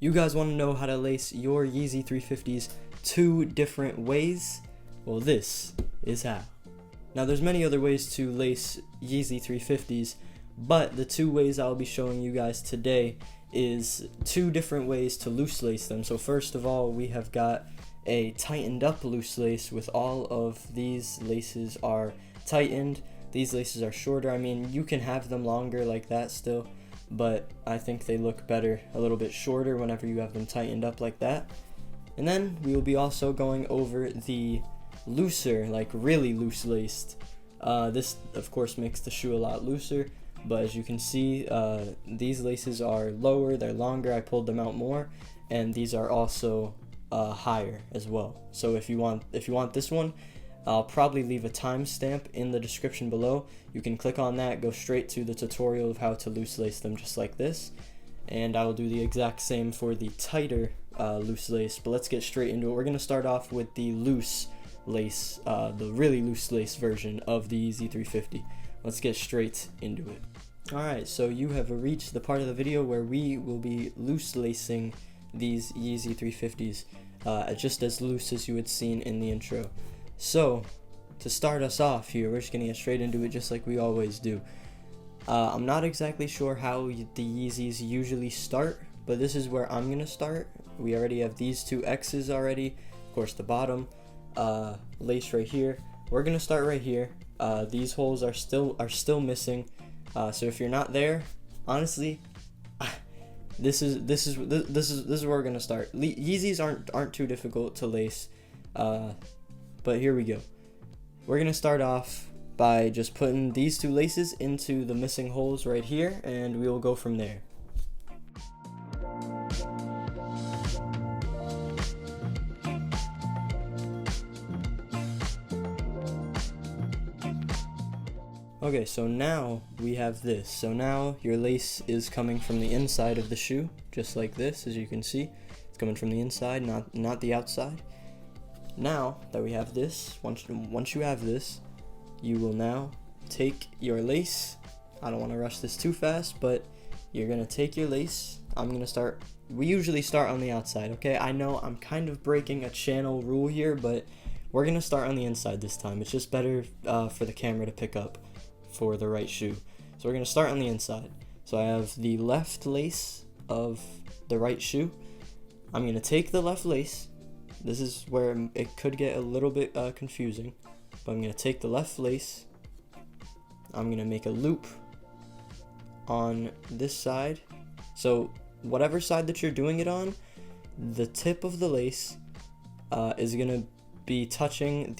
You guys want to know how to lace your Yeezy 350s 2 different ways? Well, this is how. Now, there's many other ways to lace Yeezy 350s, but the 2 ways I'll be showing you guys today is 2 different ways to loose lace them. So first of all, we have got a tightened up loose lace with all of these laces are tightened. These laces are shorter. I mean, you can have them longer like that still, but I think they look better a little bit shorter whenever you have them tightened up like that. And then we will be also going over the looser, like really loose laced. This of course makes the shoe a lot looser, but as you can see, these laces are lower, they're longer, I pulled them out more, and these are also higher as well. So if you want this one, I'll probably leave a timestamp in the description below. You can click on that, go straight to the tutorial of how to loose lace them just like this, and I will do the exact same for the tighter loose lace. But let's get straight into it. We're going to start off with the loose lace, the really loose lace version of the Yeezy 350. Let's get straight into it. Alright, so you have reached the part of the video where we will be loose lacing these Yeezy 350s, just as loose as you had seen in the intro. So, to start us off here, we're just going to get straight into it just like we always do. I'm not exactly sure how the Yeezys usually start, but this is where I'm going to start. We already have these 2 X's already, of course the bottom lace right here. We're going to start right here. These holes are still missing, so if you're not there, honestly, this is where we're going to start. Yeezys aren't too difficult to lace. But here we go. We're going to start off by just putting these 2 laces into the missing holes right here, and we will go from there. Okay, so now we have this. So now your lace is coming from the inside of the shoe, just like this, as you can see. It's coming from the inside, not the outside. Now that we have this, once you have this, you will now take your lace. I don't want to rush this too fast, but you're going to take your lace. We usually start on the outside, okay? I know I'm kind of breaking a channel rule here, but we're going to start on the inside this time. It's just better for the camera to pick up for the right shoe. So we're going to start on the inside. So I have the left lace of the right shoe. I'm going to take the left lace. This is where it could get a little bit confusing, but I'm going to take the left lace, I'm going to make a loop on this side. So whatever side that you're doing it on, the tip of the lace is going to be touching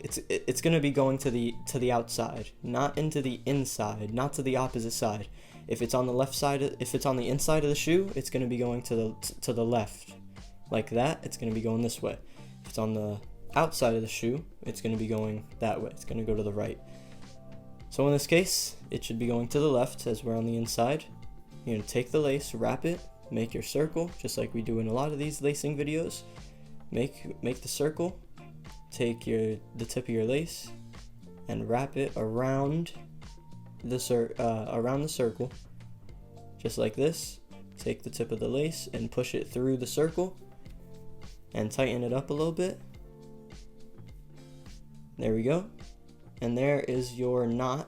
it's going to be going to the outside, not into the inside, not to the opposite side. If it's on the left side, if it's on the inside of the shoe, it's going to be going to the left. Like that, it's going to be going this way. If it's on the outside of the shoe, it's going to be going that way. It's going to go to the right. So in this case, it should be going to the left as we're on the inside. You're going to take the lace, wrap it, make your circle, just like we do in a lot of these lacing videos. Make the circle, take the tip of your lace, and wrap it around the circle, just like this. Take the tip of the lace and push it through the circle and tighten it up a little bit. There we go. And there is your knot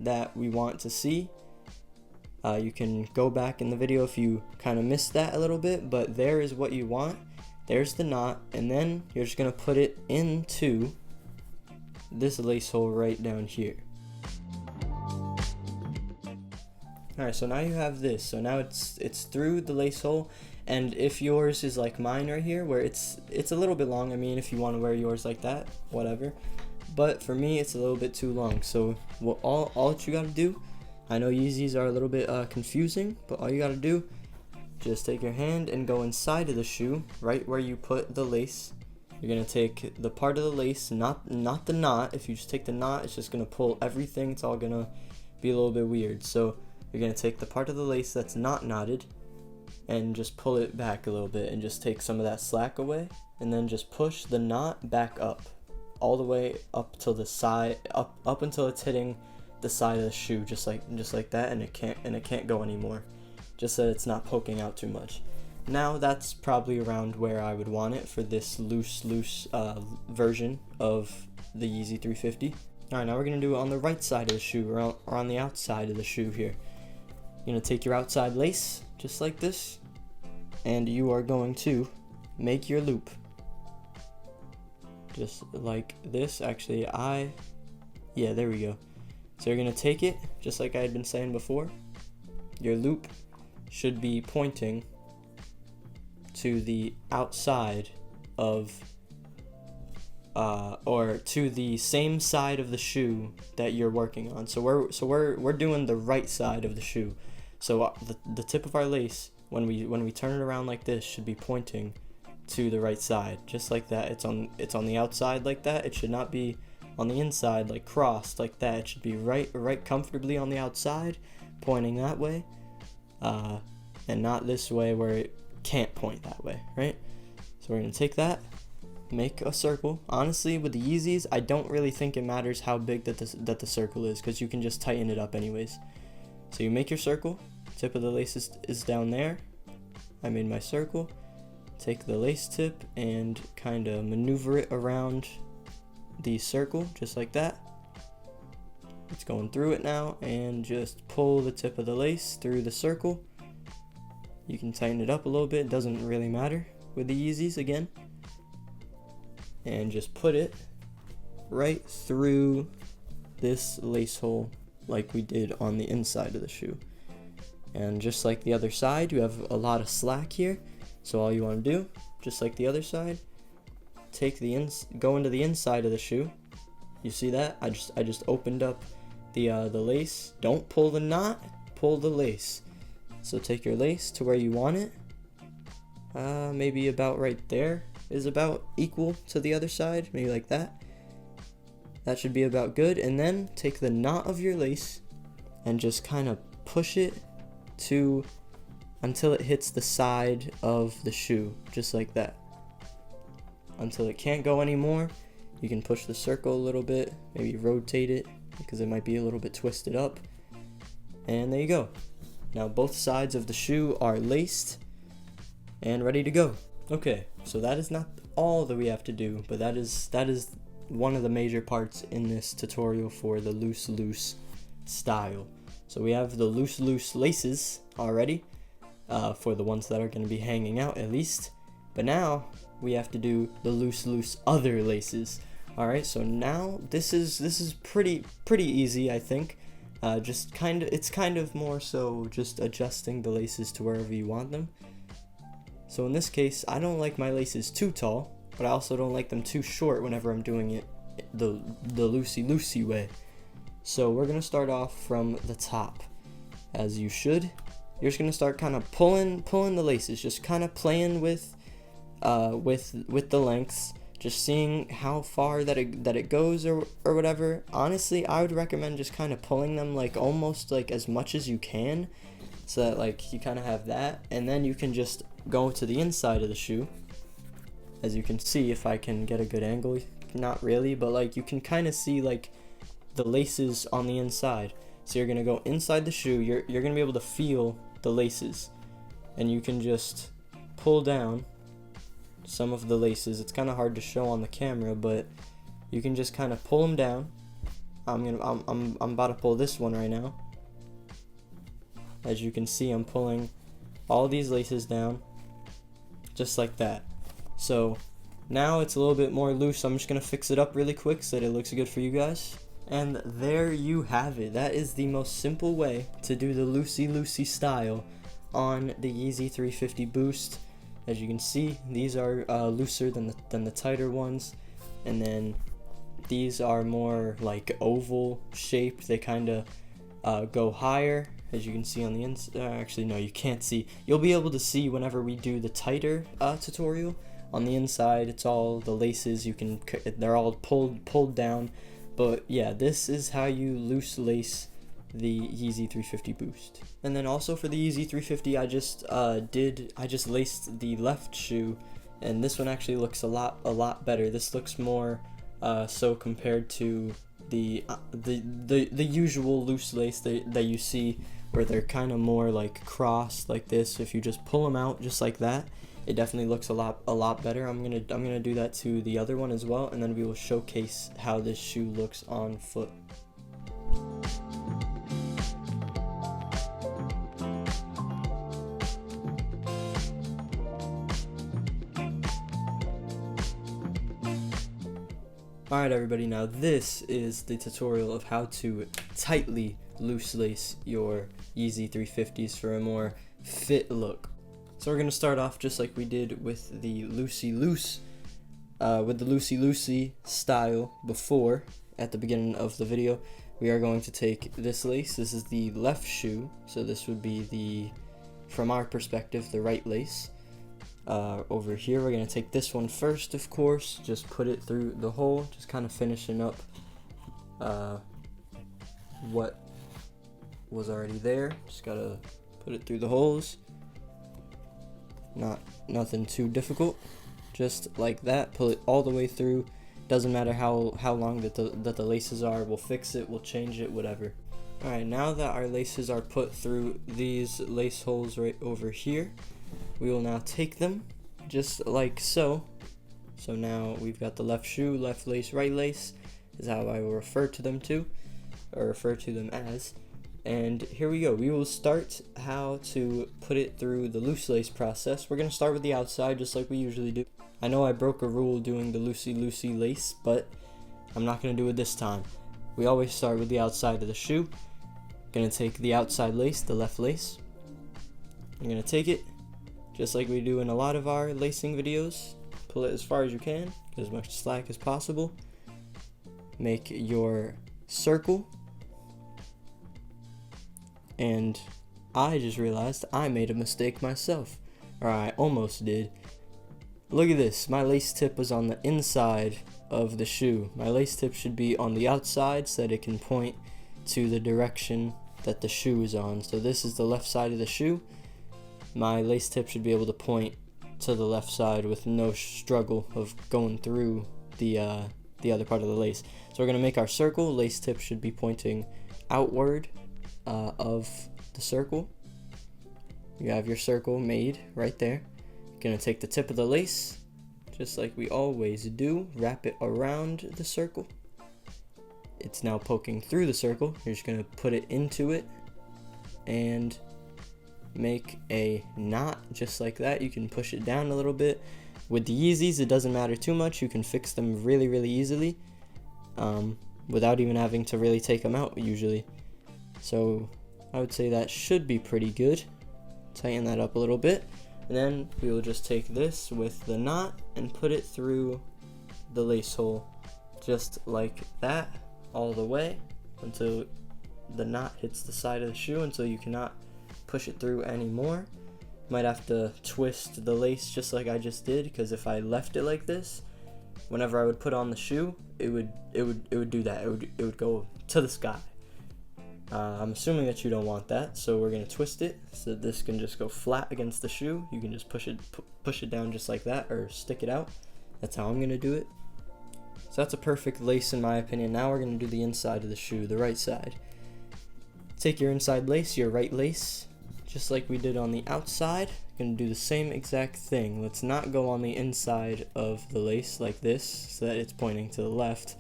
that we want to see. You can go back in the video if you kind of missed that a little bit, but there is what you want. There's the knot, and then you're just going to put it into this lace hole right down here. Alright, so now you have this. So now it's through the lace hole, and if yours is like mine right here, where it's a little bit long, I mean, if you want to wear yours like that, whatever. But for me, it's a little bit too long. So all that you got to do, I know Yeezys are a little bit confusing, but all you got to do, just take your hand and go inside of the shoe, right where you put the lace. You're going to take the part of the lace, not the knot. If you just take the knot, it's just going to pull everything. It's all going to be a little bit weird. So you're going to take the part of the lace that's not knotted and just pull it back a little bit and just take some of that slack away, and then just push the knot back up all the way up to the side, up until it's hitting the side of the shoe, just like that, and it can't go anymore, just so it's not poking out too much. now that's probably around where I would want it for this loose version of the Yeezy 350. Alright, now we're going to do it on the right side of the shoe, or on the outside of the shoe here. You're going to take your outside lace, just like this, and you are going to make your loop. Just like this. Actually, yeah, there we go. So you're going to take it, just like I had been saying before. Your loop should be pointing to the outside of or to the same side of the shoe that you're working on. So we're doing the right side of the shoe. So the tip of our lace, when we turn it around like this, should be pointing to the right side, just like that. It's on the outside like that. It should not be on the inside, like crossed like that. It should be right comfortably on the outside, pointing that way, and not this way where it can't point that way, right? So we're gonna take that, make a circle. Honestly, with the Yeezys, I don't really think it matters how big that the circle is, because you can just tighten it up anyways. So you make your circle, tip of the lace is down there. I made my circle. Take the lace tip and kind of maneuver it around the circle, just like that. It's going through it now, and just pull the tip of the lace through the circle. You can tighten it up a little bit, doesn't really matter with the Yeezys again. And just put it right through this lace hole like we did on the inside of the shoe. And just like the other side, you have a lot of slack here. So all you want to do, just like the other side, go into the inside of the shoe. You see that? I just opened up the lace. Don't pull the knot, pull the lace. So take your lace to where you want it. Maybe about right there is about equal to the other side, maybe like that. That should be about good. And then take the knot of your lace and just kind of push it until it hits the side of the shoe, just like that. Until it can't go anymore, you can push the circle a little bit, maybe rotate it because it might be a little bit twisted up. And there you go. Now both sides of the shoe are laced and ready to go. Okay, so that is not all that we have to do, but that is one of the major parts in this tutorial for the loose style. So we have the loose laces already, for the ones that are going to be hanging out at least. But now we have to do the loose other laces. All right, so now this is pretty easy, I think. It's kind of more so just adjusting the laces to wherever you want them. So in this case, I don't like my laces too tall, but I also don't like them too short whenever I'm doing it the loosey way. So we're gonna start off from the top, as you should. You're just gonna start kind of pulling the laces, just kind of playing with the lengths, just seeing how far that it goes or whatever. Honestly, I would recommend just kind of pulling them like almost like as much as you can, so that like you kind of have that, and then you can just go to the inside of the shoe. As you can see, if I can get a good angle, not really, but like you can kind of see like the laces on the inside. So you're gonna go inside the shoe. You're gonna be able to feel the laces, and you can just pull down some of the laces. It's kind of hard to show on the camera, but you can just kind of pull them down. I'm about to pull this one right now. As you can see, I'm pulling all these laces down, just like that. So now it's a little bit more loose. I'm just gonna fix it up really quick so that it looks good for you guys. And there you have it. That is the most simple way to do the loosey style on the Yeezy 350 Boost. As you can see, these are looser than the tighter ones, and then these are more like oval shaped. They kind of go higher, as you can see on the inside. Actually, no, you can't see. You'll be able to see whenever we do the tighter tutorial. On the inside, it's all the laces. They're all pulled down. But yeah, this is how you loose lace the Yeezy 350 Boost. And then also for the Yeezy 350, I just laced the left shoe, and this one actually looks a lot better. This looks more so compared to the usual loose lace that you see where they're kind of more like crossed like this. If you just pull them out just like that, it definitely looks a lot better. I'm gonna do that to the other one as well, and then we will showcase how this shoe looks on foot. Alright everybody, now this is the tutorial of how to tightly loose lace your Yeezy 350s for a more fit look. So we're going to start off just like we did with the loosey loosey style before at the beginning of the video. We are going to take this lace. This is the left shoe, so this would be the, from our perspective, the right lace. Over here we're going to take this one first, of course, just put it through the hole, just kind of finishing up what was already there. Just gotta put it through the holes. Nothing too difficult, just like that. Pull it all the way through. Doesn't matter how long that the laces are, we'll fix it, we'll change it, whatever. Alright, now that our laces are put through these lace holes right over here, we will now take them just like so. So now we've got the left shoe, left lace, right lace is how I will refer to them as. And here we go. We will start how to put it through the loose lace process. We're going to start with the outside just like we usually do. I know I broke a rule doing the loosey lace, but I'm not going to do it this time. We always start with the outside of the shoe. Going to take the outside lace, the left lace. I'm going to take it just like we do in a lot of our lacing videos. Pull it as far as you can, get as much slack as possible. Make your circle. And I just realized I made a mistake myself. Or I almost did. Look at this. My lace tip was on the inside of the shoe. My lace tip should be on the outside so that it can point to the direction that the shoe is on. So this is the left side of the shoe. My lace tip should be able to point to the left side with no struggle of going through the other part of the lace. So we're going to make our circle. Lace tip should be pointing outward of the circle. You have your circle made right there. You're going to take the tip of the lace, just like we always do, wrap it around the circle. It's now poking through the circle. You're just going to put it into it and make a knot just like that. You can push it down a little bit. With the Yeezys, it doesn't matter too much. You can fix them really easily without even having to really take them out usually. So I would say that should be pretty good. Tighten that up a little bit, and then we will just take this with the knot and put it through the lace hole just like that all the way until the knot hits the side of the shoe, until you cannot push it through anymore. Might have to twist the lace just like I just did, because if I left it like this, whenever I would put on the shoe, it would do that. It would go to the sky. I'm assuming that you don't want that, so we're gonna twist it so that this can just go flat against the shoe. You can just push it down just like that, or stick it out. That's how I'm gonna do it. So that's a perfect lace in my opinion. Now we're gonna do the inside of the shoe, the right side. Take your inside lace, your right lace, just like we did on the outside. You're gonna do the same exact thing. Let's not go on the inside of the lace like this so that it's pointing to the left.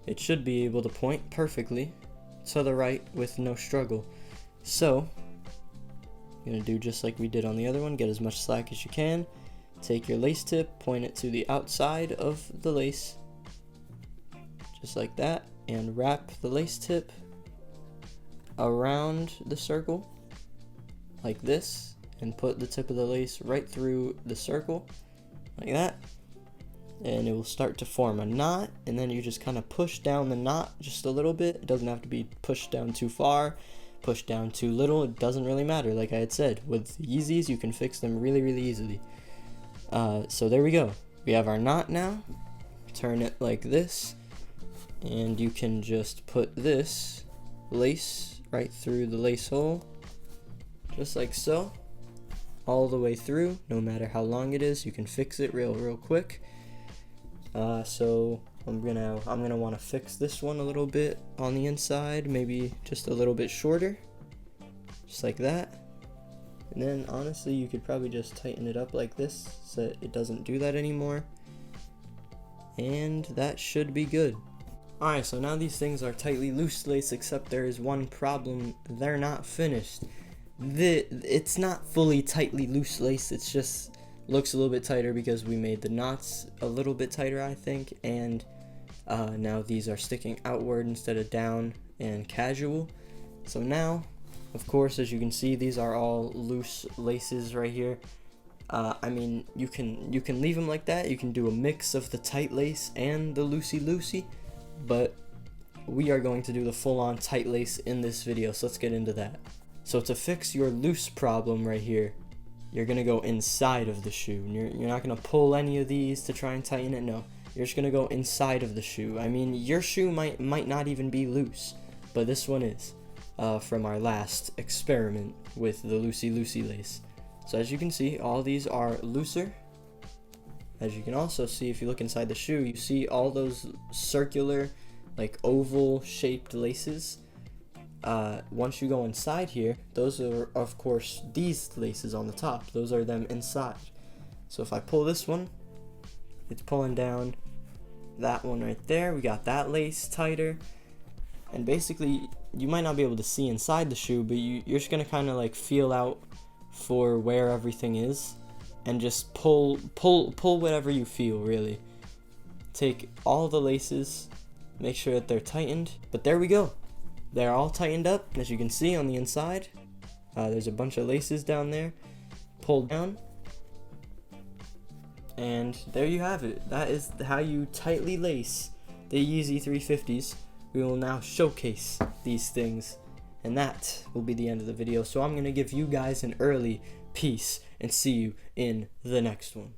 It should be able to point perfectly to the right with no struggle. So you're gonna do just like we did on the other one. Get as much slack as you can. Take your lace tip, point it to the outside of the lace, just like that, and wrap the lace tip around the circle like this, and put the tip of the lace right through the circle like that, and it will start to form a knot. And then you just kind of push down the knot just a little bit. It doesn't have to be pushed down too far, pushed down too little. It doesn't really matter. Like I had said, with Yeezys you can fix them really easily. So there we go. We have our knot now. Turn it like this, and you can just put this lace right through the lace hole, just like so, all the way through. No matter how long it is, you can fix it real quick. So I'm gonna want to fix this one a little bit on the inside, maybe just a little bit shorter, just like that. And then honestly, you could probably just tighten it up like this so that it doesn't do that anymore. And that should be good. Alright, so now these things are tightly loose lace, except there is one problem: they're not finished. It's not fully tightly loose lace, it's just looks a little bit tighter because we made the knots a little bit tighter, I think, and now these are sticking outward instead of down and casual. So now, of course, as you can see, these are all loose laces right here. I mean, you can leave them like that. You can do a mix of the tight lace and the loosey, but we are going to do the full-on tight lace in this video, so let's get into that. So to fix your loose problem right here, you're gonna go inside of the shoe. You're not gonna pull any of these to try and tighten it. No, you're just gonna go inside of the shoe. I mean, your shoe might not even be loose, but this one is, from our last experiment with the loosey lace. So as you can see, all these are looser. As you can also see, if you look inside the shoe, you see all those circular, like oval shaped laces. Once you go inside here, those are, of course, these laces on the top. Those are them inside. So if I pull this one, it's pulling down that one right there. We got that lace tighter. And basically, you might not be able to see inside the shoe, but you're just gonna kind of like feel out for where everything is, and just pull whatever you feel, really. Take all the laces, make sure that they're tightened. But there we go. They're all tightened up, as you can see on the inside. There's a bunch of laces down there. Pull down. And there you have it. That is how you tightly lace the Yeezy 350s. We will now showcase these things, and that will be the end of the video. So I'm going to give you guys an early peace and see you in the next one.